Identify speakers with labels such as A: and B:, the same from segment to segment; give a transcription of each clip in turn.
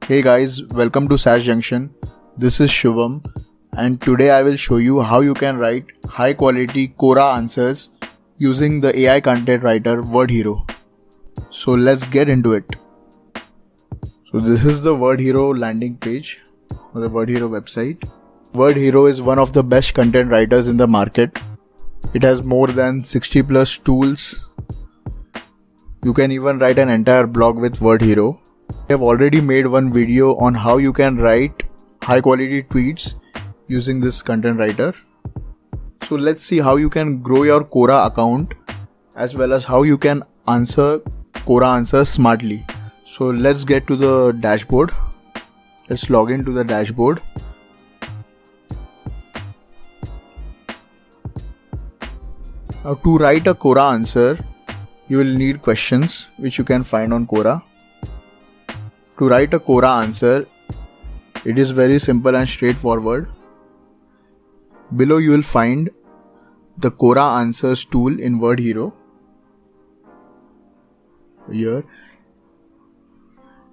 A: Hey guys, welcome to SaaS Junction. This is Shubham and today I will show you how you can write high quality Quora answers using the AI content writer WordHero. So let's get into it. So this is the WordHero landing page or the WordHero website. WordHero is one of the best content writers in the market. It has more than 60 plus tools. You can even write an entire blog with WordHero. I have already made one video on how you can write high quality tweets using this content writer. So let's see how you can grow your Quora account as well as how you can answer Quora answers smartly. So let's get to the dashboard. Let's log into the dashboard. Now to write a Quora answer, you will need questions which you can find on Quora. To write a Quora answer, it is very simple and straightforward. Below you will find the Quora answers tool in WordHero. Here,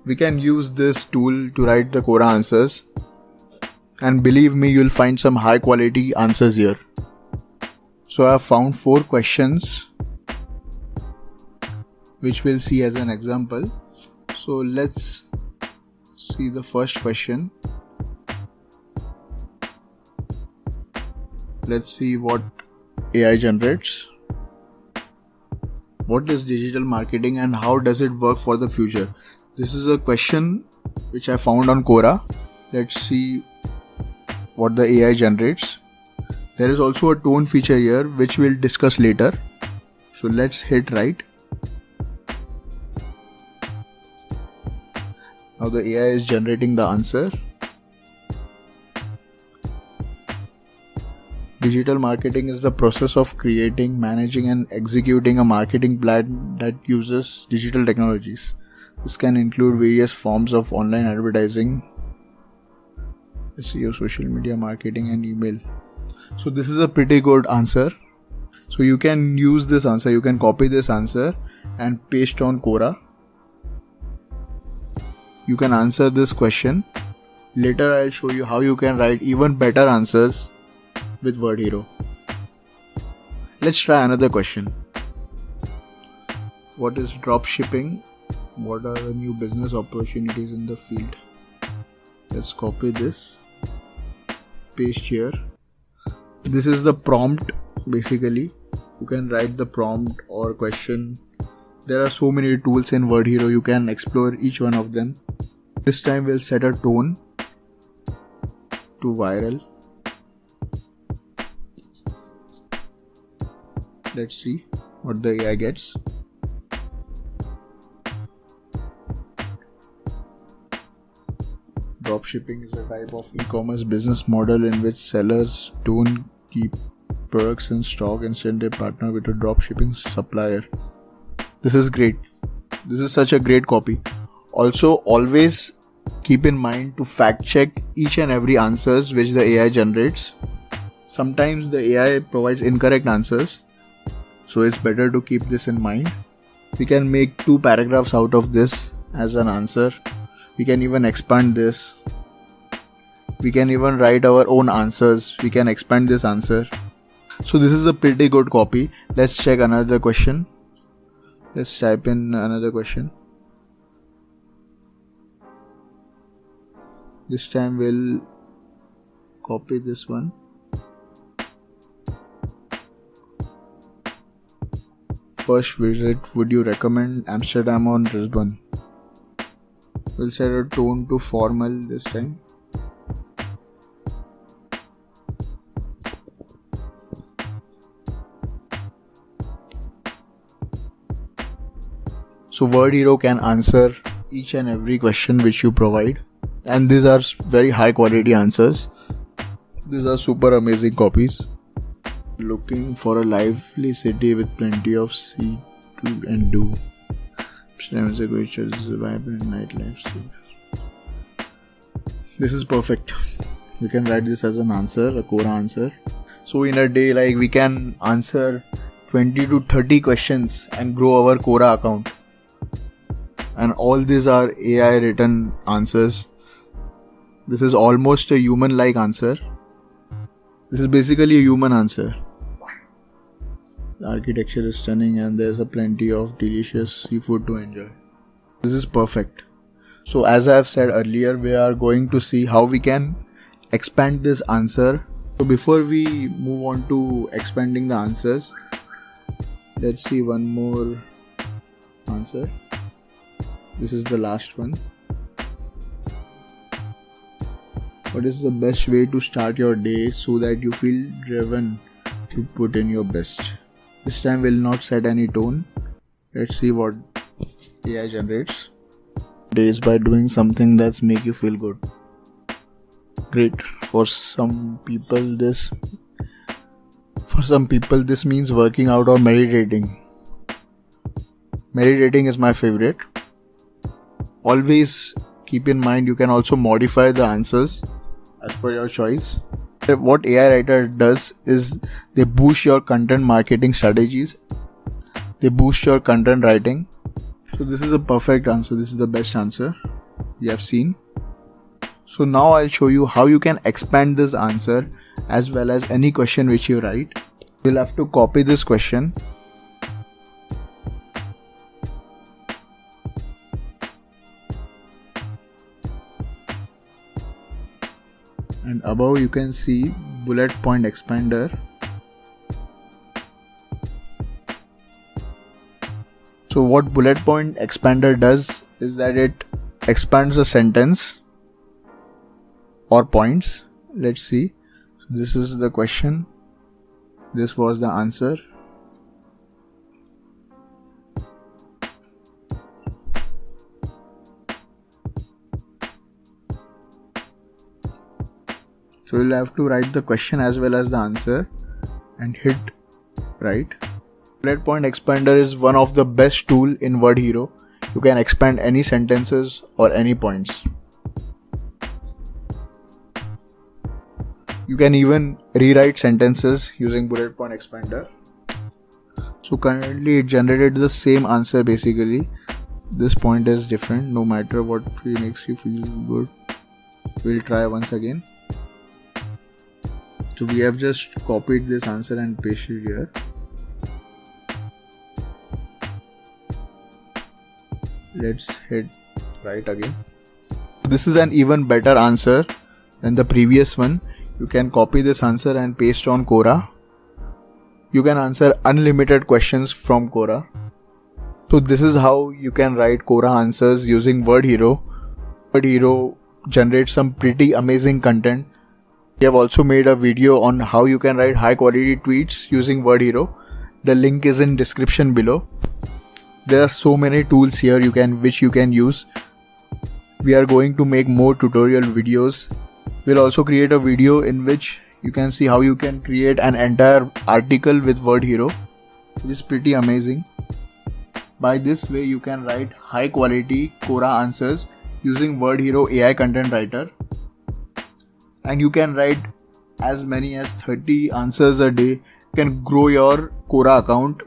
A: we can use this tool to write the Quora answers. And believe me, you will find some high quality answers here. So I have found 4 questions which we'll see as an example. So let's see the first question. Let's see what AI generates. What is digital marketing and how does it work for the future? This is a question which I found on Quora. Let's see what the AI generates. There is also a tone feature here which we'll discuss later. So let's hit write. Now the AI is generating the answer. Digital marketing is the process of creating, managing and executing a marketing plan that uses digital technologies. This can include various forms of online advertising, SEO, social media marketing and email. So this is a pretty good answer. So you can use this answer, you can copy this answer and paste on Quora. You can answer this question. Later I'll show you how you can write even better answers with WordHero. Let's try another question. What is drop shipping? What are the new business opportunities in the field? Let's copy this, paste here. This is the prompt basically. You can write the prompt or question. There are so many tools in WordHero, you can explore each one of them. This time we'll set a tone to viral. Let's see what the AI gets. Dropshipping is a type of e-commerce business model in which sellers don't keep products in stock, instead they partner with a dropshipping supplier. This is great. This is such a great copy. Also, always keep in mind to fact check each and every answers which the AI generates. Sometimes the AI provides incorrect answers, so it's better to keep this in mind. We can make 2 paragraphs out of this as an answer. We can even expand this. We can even write our own answers. We can expand this answer. So this is a pretty good copy. Let's check another question. Let's type in another question. This time we'll copy this one. First visit, would you recommend Amsterdam or Lisbon? We'll set a tone to formal this time. So WordHero can answer each and every question which you provide. And these are very high quality answers. These are super amazing copies. Looking for a lively city with plenty of see to and do. Amsterdam is a great choice, this is a vibrant nightlife. This is perfect. We can write this as an answer, a Quora answer. So in a day, we can answer 20 to 30 questions and grow our Quora account. and all these are AI written answers. This is almost a human-like answer. This is basically a human answer. The architecture is stunning and there's a plenty of delicious seafood to enjoy. This is perfect. So as I have said earlier, we are going to see how we can expand this answer. So before we move on to expanding the answers, let's see one more answer. This is the last one. What is the best way to start your day so that you feel driven to put in your best? This time we'll not set any tone. Let's see what AI generates. Days by doing something that's make you feel good. Great. For some people this means working out or meditating. Meditating is my favorite. Always keep in mind you can also modify the answers as per your choice. What AI writer does is they boost your content marketing strategies. They boost your content writing. So this is a perfect answer. This is the best answer we have seen. So now I'll show you how you can expand this answer as well as any question which you write. You'll have to copy this question. And above you can see bullet point expander. So what bullet point expander does is that it expands a sentence or points. Let's see. This is the question. This was the answer. So you'll have to write the question as well as the answer and hit write. Bullet point expander is one of the best tool in WordHero. You can expand any sentences or any points. You can even rewrite sentences using bullet point expander. So currently it generated the same answer basically. This point is different no matter what makes you feel good. We'll try once again. So we have just copied this answer and pasted here. Let's hit write again. This is an even better answer than the previous one. You can copy this answer and paste on Quora. You can answer unlimited questions from Quora. So this is how you can write Quora answers using WordHero. WordHero generates some pretty amazing content. We have also made a video on how you can write high quality tweets using WordHero. The link is in description below. There are so many tools here which you can use. We are going to make more tutorial videos. We'll also create a video in which you can see how you can create an entire article with WordHero, which is pretty amazing. By this way you can write high quality Quora answers using WordHero AI Content Writer. And you can write as many as 30 answers a day. You can grow your Quora account.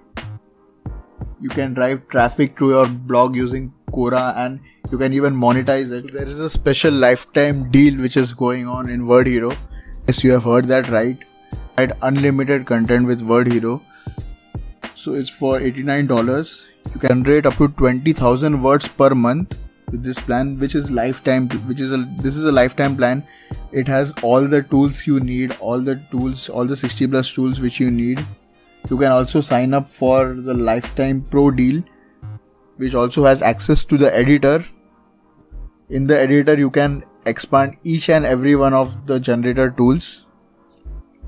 A: You can drive traffic to your blog using Quora and you can even monetize it. There is a special lifetime deal which is going on in WordHero. Yes, you have heard that right. Write unlimited content with WordHero. So it's for $89. You can generate up to 20,000 words per month with this plan, which is lifetime. This is a lifetime plan. It has all the tools you need, all the 60 plus tools which you need. You can also sign up for the lifetime pro deal, which also has access to the editor. In the editor you can expand each and every one of the generator tools.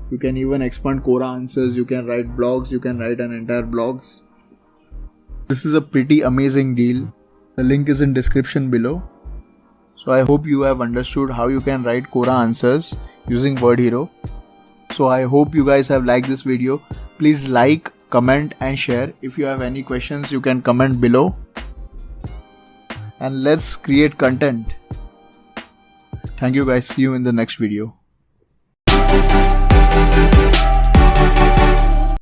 A: You can even expand Quora answers, you can write blogs, you can write an entire blogs. This is a pretty amazing deal. The link is in description below. So I hope you have understood how you can write Quora answers using WordHero. So I hope you guys have liked this video. Please like, comment and share. If you have any questions you can comment below. And let's create content. Thank you guys. See you in the next video.